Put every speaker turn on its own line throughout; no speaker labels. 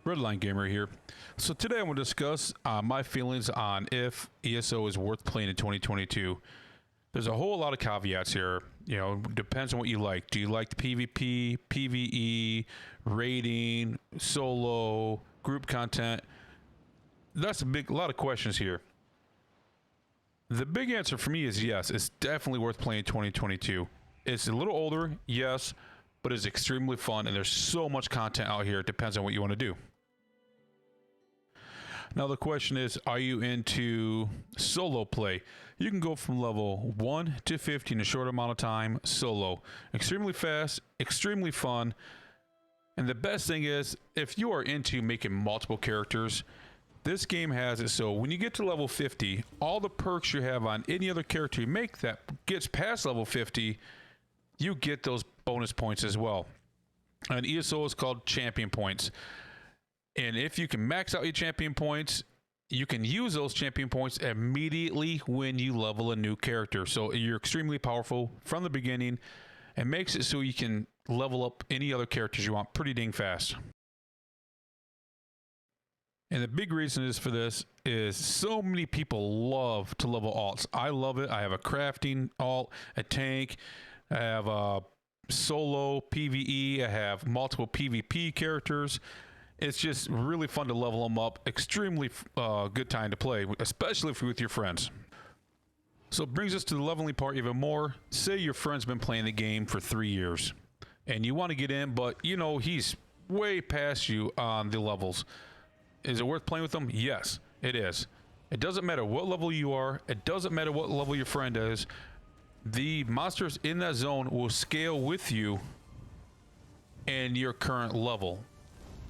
Redline Gamer here. So today I'm going to discuss my feelings on if ESO is worth playing in 2022. There's a whole lot of caveats here. You know, depends on what you like. Do you like the PvP, PvE, raiding, solo, group content? That's a lot of questions here. The big answer for me is yes. It's definitely worth playing in 2022. It's a little older, yes, but it's extremely fun, and there's so much content out here. It depends on what you want to do. Now the question is, are you into solo play? You can go from level 1 to 50 in a short amount of time, solo. Extremely fast, extremely fun. And the best thing is, if you are into making multiple characters, this game has it so when you get to level 50, all the perks you have on any other character you make that gets past level 50, you get those bonus points as well. And ESO is called champion points. And if you can max out your champion points, you can use those champion points immediately when you level a new character. So you're extremely powerful from the beginning, and makes it so you can level up any other characters you want pretty dang fast. And the big reason is for this is so many people love to level alts. I love it. I have a crafting alt, a tank, I have a solo PvE, I have multiple PvP characters. It's just really fun to level them up. Extremely good time to play, especially if you're with your friends. So it brings us to the leveling part even more. Say your friend's been playing the game for 3 years and you want to get in, but you know he's way past you on the levels. Is it worth playing with them? Yes, it is. It doesn't matter what level you are. It doesn't matter what level your friend is. The monsters in that zone will scale with you and your current level.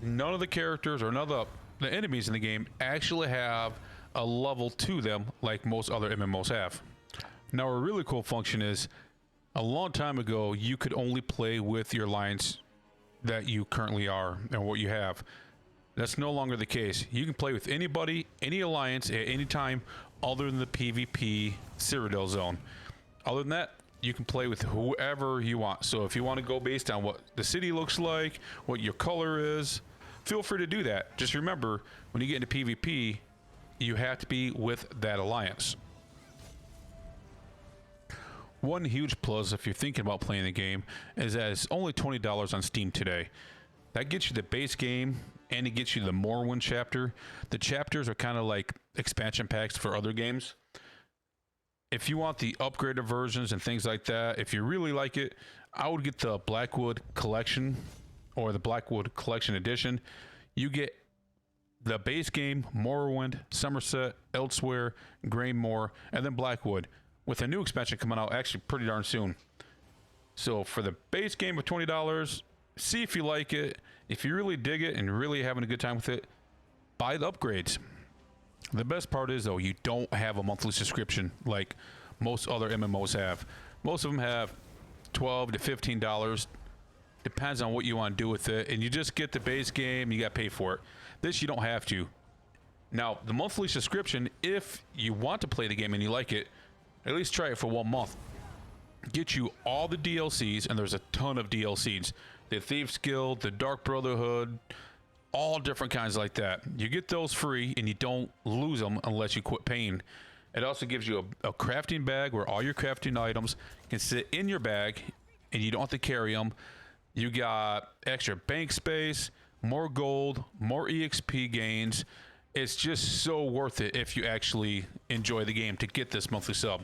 None of the characters or none of the enemies in the game actually have a level to them like most other MMOs have. Now a really cool function is, a long time ago you could only play with your alliance that you currently are and what you have. That's no longer the case. You can play with anybody, any alliance at any time other than the PvP Cyrodiil zone. Other than that, you can play with whoever you want. So if you want to go based on what the city looks like, what your color is, feel free to do that. Just remember, when you get into PvP, you have to be with that alliance. One huge plus if you're thinking about playing the game is that it's only $20 on Steam today. That gets you the base game and it gets you the Morrowind chapter. The chapters are kind of like expansion packs for other games. If you want the upgraded versions and things like that, if you really like it, I would get the Blackwood Collection or the Blackwood Collection Edition. You get the base game, Morrowind, Somerset, Elsewhere, Greymoor, and then Blackwood, with a new expansion coming out actually pretty darn soon. So for the base game of $20, see if you like it. If you really dig it and really having a good time with it, buy the upgrades. The best part is, though, you don't have a monthly subscription like most other MMOs have. Most of them have $12 to $15. Depends on what you want to do with it. And you just get the base game, you got to pay for it. This, you don't have to. Now, the monthly subscription, if you want to play the game and you like it, at least try it for 1 month. Get you all the DLCs, and there's a ton of DLCs. The Thieves Guild, the Dark Brotherhood, all different kinds like that. You get those free and you don't lose them unless you quit paying. It also gives you a crafting bag where all your crafting items can sit in your bag and you don't have to carry them. You got extra bank space, more gold, more EXP gains. It's just so worth it if you actually enjoy the game to get this monthly sub.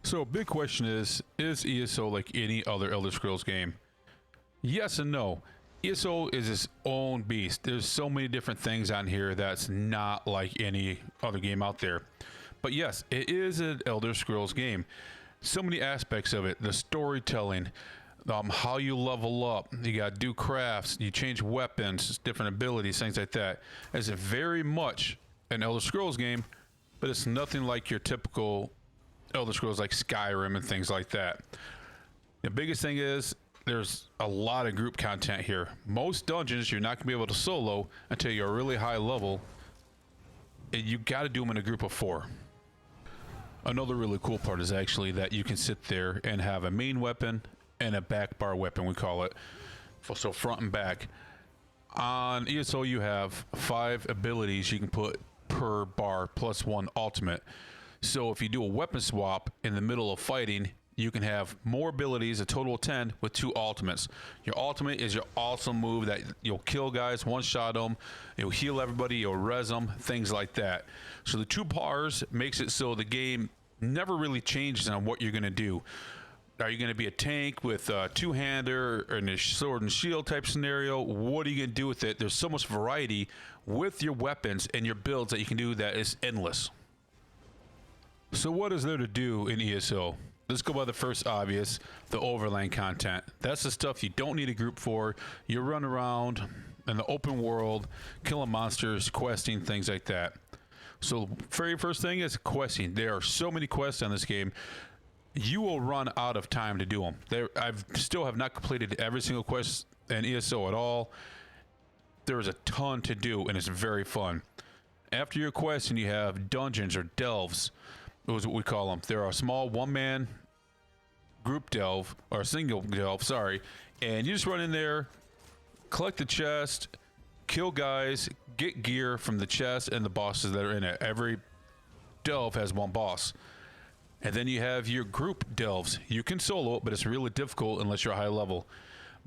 So a big question is ESO like any other Elder Scrolls game? Yes and no. ESO is its own beast. There's so many different things on here that's not like any other game out there. But yes, it is an Elder Scrolls game. So many aspects of it. The storytelling, how you level up. You got to do crafts. You change weapons, different abilities, things like that. It's very much an Elder Scrolls game, but it's nothing like your typical Elder Scrolls like Skyrim and things like that. The biggest thing is, there's a lot of group content here. Most dungeons you're not gonna be able to solo until you're a really high level, and you got to do them in a group of 4. Another really cool part is actually that you can sit there and have a main weapon and a back bar weapon, we call it. So front and back. On ESO, you have 5 abilities you can put per bar plus 1 ultimate. So if you do a weapon swap in the middle of fighting, you can have more abilities, a total of 10, with 2 ultimates. Your ultimate is your awesome move that you'll kill guys, one-shot them, you'll heal everybody, you'll res them, things like that. So the 2 bars makes it so the game never really changes on what you're going to do. Are you going to be a tank with a 2-hander or a sword and shield type scenario? What are you going to do with it? There's so much variety with your weapons and your builds that you can do that is endless. So what is there to do in ESO? Let's go by the first obvious, the Overland content. That's the stuff you don't need a group for. You run around in the open world, killing monsters, questing, things like that. So very first thing is questing. There are so many quests on this game. You will run out of time to do them. I still have not completed every single quest in ESO at all. There is a ton to do, and it's very fun. After your quest, and you have dungeons or delves, is what we call them. There are small one-man group delve, or single delve, sorry, and you just run in there, collect the chest, kill guys, get gear from the chest and the bosses that are in it. Every delve has 1 boss. And then you have your group delves. You can solo it, but it's really difficult unless you're high level.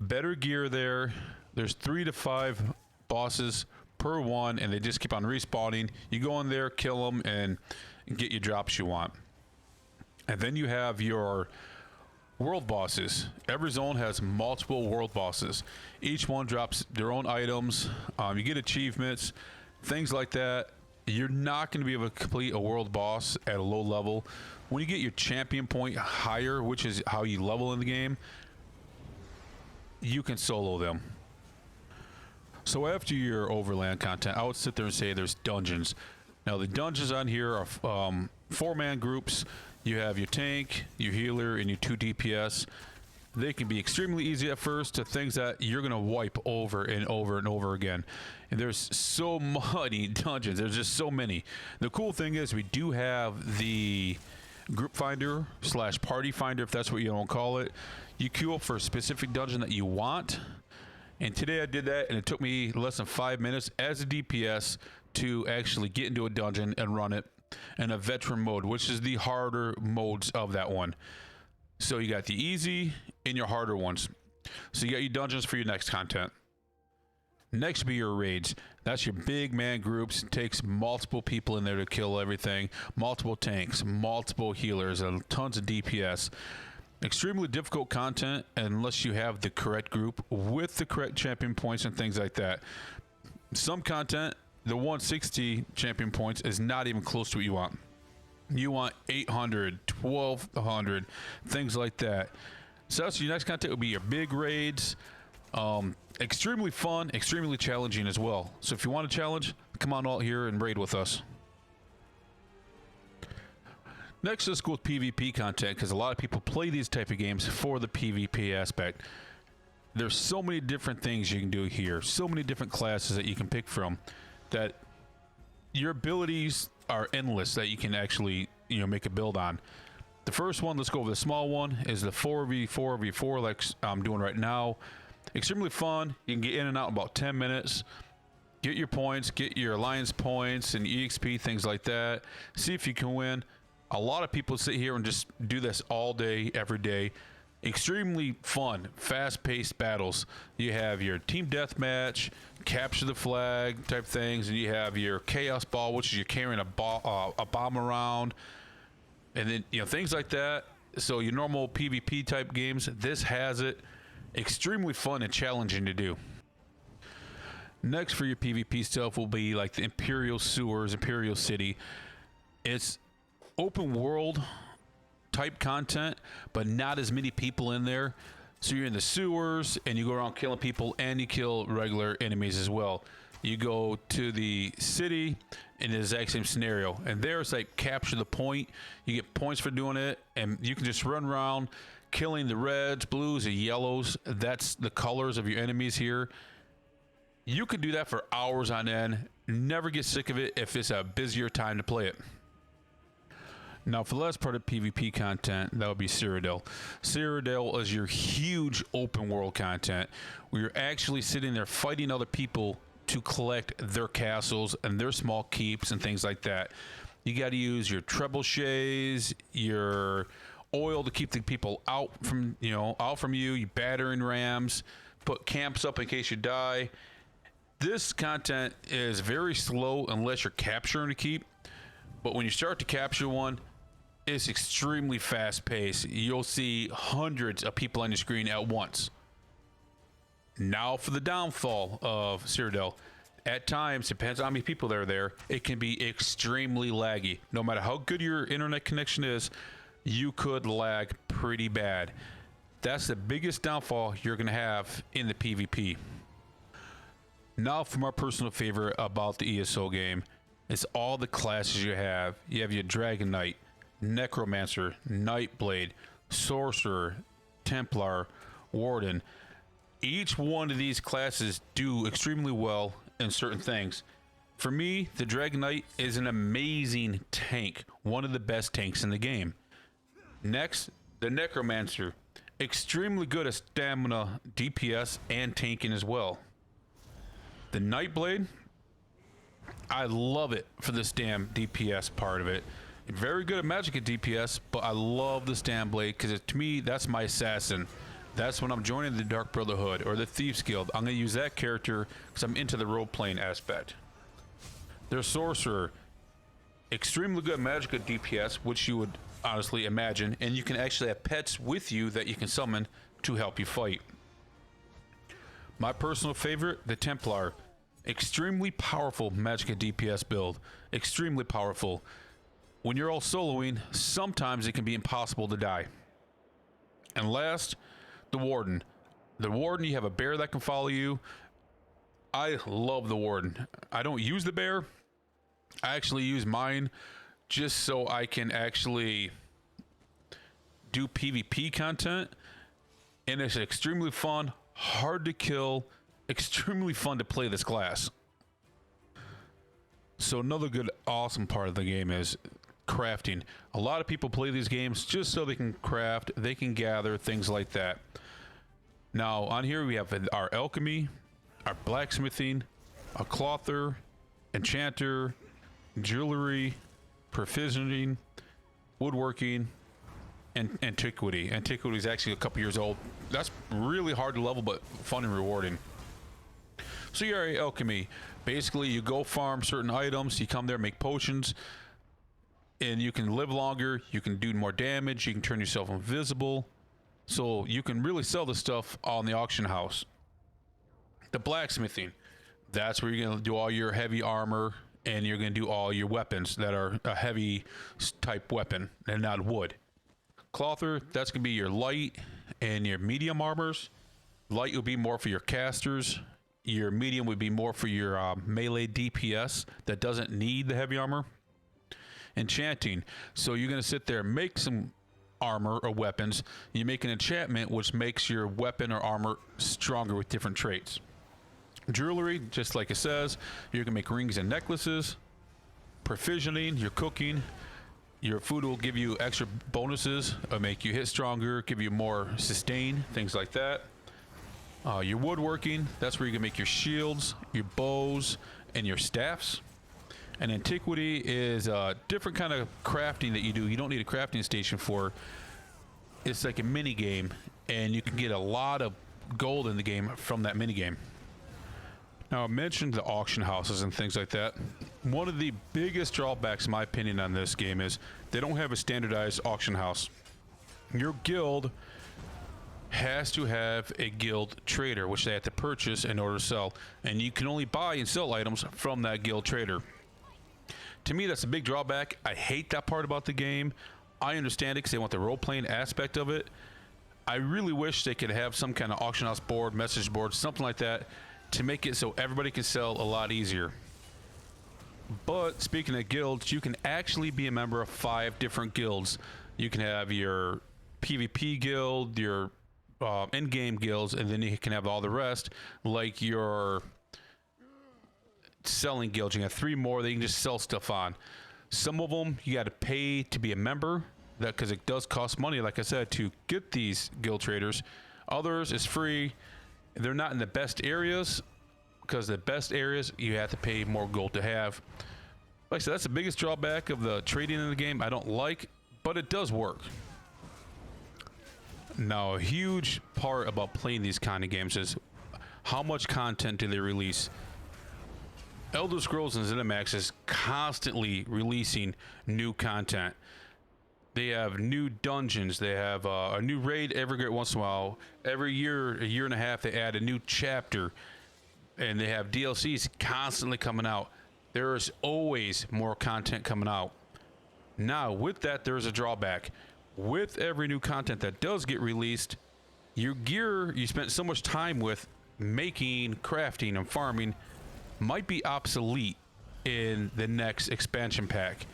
Better gear there. There's 3 to 5 bosses per one, and they just keep on respawning. You go in there, kill them, and get your drops you want. And then you have your world bosses. Every zone has multiple world bosses. Each one drops their own items. You get achievements, things like that. You're not going to be able to complete a world boss at a low level. When you get your champion point higher, which is how you level in the game, you can solo them. So after your Overland content, I would sit there and say there's dungeons. Now the dungeons on here are 4-man groups. You have your tank, your healer, and your 2 DPS. They can be extremely easy at first to things that you're going to wipe over and over and over again. And there's so many dungeons. There's just so many. The cool thing is we do have the group finder / party finder, if that's what you want to call it. You queue up for a specific dungeon that you want. And today I did that, and it took me less than 5 minutes as a DPS to actually get into a dungeon and run it in a veteran mode, which is the harder modes of that one. So you got the easy and your harder ones. So you got your dungeons for your next content. Next be your raids. That's your big man groups. It takes multiple people in there to kill everything. Multiple tanks, multiple healers, and tons of DPS. Extremely difficult content unless you have the correct group with the correct champion points and things like that. Some content, the 160 champion points is not even close to what you want. You want 800, 1200, things like that. So that's your next content will be your big raids. Extremely fun, extremely challenging as well. So if you want a challenge, come on out here and raid with us. Next, let's go with PvP content, because a lot of people play these type of games for the PvP aspect. There's so many different things you can do here, so many different classes that you can pick from, that your abilities are endless that you can actually, make a build on. The first one, let's go over the small one, is the 4v4v4 like I'm doing right now. Extremely fun. You can get in and out in about 10 minutes. Get your points, get your alliance points and EXP, things like that. See if you can win. A lot of people sit here and just do this all day, every day. Extremely fun, fast-paced battles. You have your team deathmatch, capture the flag type things, and you have your chaos ball, which is you're carrying a bomb around, and then things like that. So your normal PvP type games, this has it. Extremely fun and challenging to do. Next for your PvP stuff will be like the Imperial Sewers, Imperial City. It's open world type content, but not as many people in there. So you're in the sewers and you go around killing people, and you kill regular enemies as well. You go to the city in the exact same scenario, and there it's like capture the point. You get points for doing it, and you can just run around killing the reds, blues, and yellows. That's the colors of your enemies here. You could do that for hours on end. Never get sick of it if it's a busier time to play it. Now, for the last part of PvP content, that would be Cyrodiil. Cyrodiil is your huge open world content where you're actually sitting there fighting other people to collect their castles and their small keeps and things like that. You got to use your trebuchets, your oil to keep the people out from you, your battering rams, put camps up in case you die. This content is very slow unless you're capturing a keep, but when you start to capture one, it's extremely fast paced. You'll see hundreds of people on your screen at once. Now for the downfall of Cyrodiil. At times, depends on how many people are there, it can be extremely laggy. No matter how good your internet connection is, you could lag pretty bad. That's the biggest downfall you're going to have in the PvP. Now for my personal favorite about the ESO game, it's all the classes you have. You have your Dragon Knight, Necromancer, Nightblade, Sorcerer, Templar, Warden. Each one of these classes do extremely well in certain things. For me, the Dragon Knight is an amazing tank, one of the best tanks in the game. Next, the Necromancer, extremely good at stamina, DPS, and tanking as well. The Nightblade, I love it for this damn DPS part of it. Very good at magic at DPS, but I love the Stam Blade because to me, that's my assassin. That's when I'm joining the Dark Brotherhood or the Thieves Guild. I'm going to use that character because I'm into the role-playing aspect. Their Sorcerer, extremely good magic at DPS, which you would honestly imagine, and you can actually have pets with you that you can summon to help you fight. My personal favorite, the Templar, extremely powerful magic at DPS build, extremely powerful. When you're all soloing, sometimes it can be impossible to die. And last, the Warden. The Warden, you have a bear that can follow you. I love the Warden. I don't use the bear. I actually use mine just so I can actually do PvP content. And it's extremely fun, hard to kill, extremely fun to play this class. So another good, awesome part of the game is crafting. A lot of people play these games just so they can craft, they can gather, things like that. Now on here we have our alchemy, our blacksmithing, a clother, enchanter, jewelry, provisioning, woodworking, and antiquity. Antiquity is actually a couple years old. That's really hard to level, but fun and rewarding. So your alchemy, basically you go farm certain items, you come there, make potions, and you can live longer, you can do more damage, you can turn yourself invisible. So you can really sell this stuff on the auction house. The blacksmithing, that's where you're going to do all your heavy armor and you're going to do all your weapons that are a heavy type weapon and not wood. Clother, that's going to be your light and your medium armors. Light will be more for your casters. Your medium would be more for your melee DPS that doesn't need the heavy armor. Enchanting, so you're going to sit there and make some armor or weapons. You make an enchantment which makes your weapon or armor stronger with different traits. Jewelry, just like it says, you can make rings and necklaces. Provisioning, you're cooking. Your food will give you extra bonuses, make you hit stronger, give you more sustain, things like that. Your woodworking, that's where you can make your shields, your bows, and your staffs. And antiquity is a different kind of crafting that you do. You don't need a crafting station for. It's like a mini game, and you can get a lot of gold in the game from that mini game. Now, I mentioned the auction houses and things like that. One of the biggest drawbacks, in my opinion, on this game is they don't have a standardized auction house. Your guild has to have a guild trader, which they have to purchase in order to sell. And you can only buy and sell items from that guild trader. To me, that's a big drawback. I hate that part about the game. I understand it because they want the role-playing aspect of it. I really wish they could have some kind of auction house board, message board, something like that to make it so everybody can sell a lot easier. But speaking of guilds, you can actually be a member of 5 different guilds. You can have your PvP guild, your in-game guilds, and then you can have all the rest, like your selling guilds. You have 3 more that you can just sell stuff on. Some of them you got to pay to be a member, that because it does cost money, like I said, to get these guild traders. Others is free. They're not in the best areas, because the best areas you have to pay more gold to have. Like I said, that's the biggest drawback of the trading in the game I don't like, but it does work. Now, a huge part about playing these kind of games is how much content do they release. Elder Scrolls and ZeniMax is constantly releasing new content. They have new dungeons. They have a new raid every once in a while. Every year, a year and a half, they add a new chapter. And they have DLCs constantly coming out. There is always more content coming out. Now, with that, there is a drawback. With every new content that does get released, your gear you spent so much time with making, crafting, and farming might be obsolete in the next expansion pack.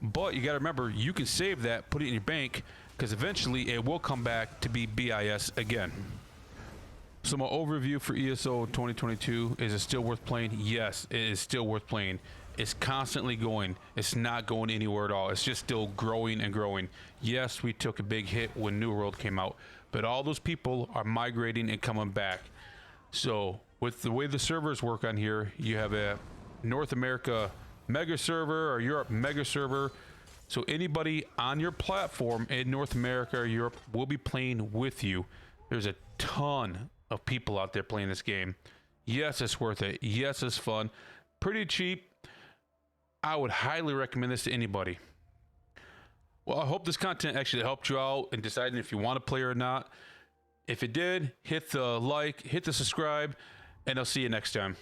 But you got to remember, you can save that, put it in your bank, because eventually it will come back to be BIS again. So my overview for ESO 2022, is it still worth playing? Yes, it is still worth playing. It's constantly going. It's not going anywhere at all. It's just still growing and growing. Yes, we took a big hit when New World came out, but all those people are migrating and coming back. So with the way the servers work on here, you have a North America mega server or Europe mega server. So anybody on your platform in North America or Europe will be playing with you. There's a ton of people out there playing this game. Yes, it's worth it. Yes, it's fun. Pretty cheap. I would highly recommend this to anybody. Well, I hope this content actually helped you out in deciding if you want to play or not. If it did, hit the like, hit the subscribe, and I'll see you next time.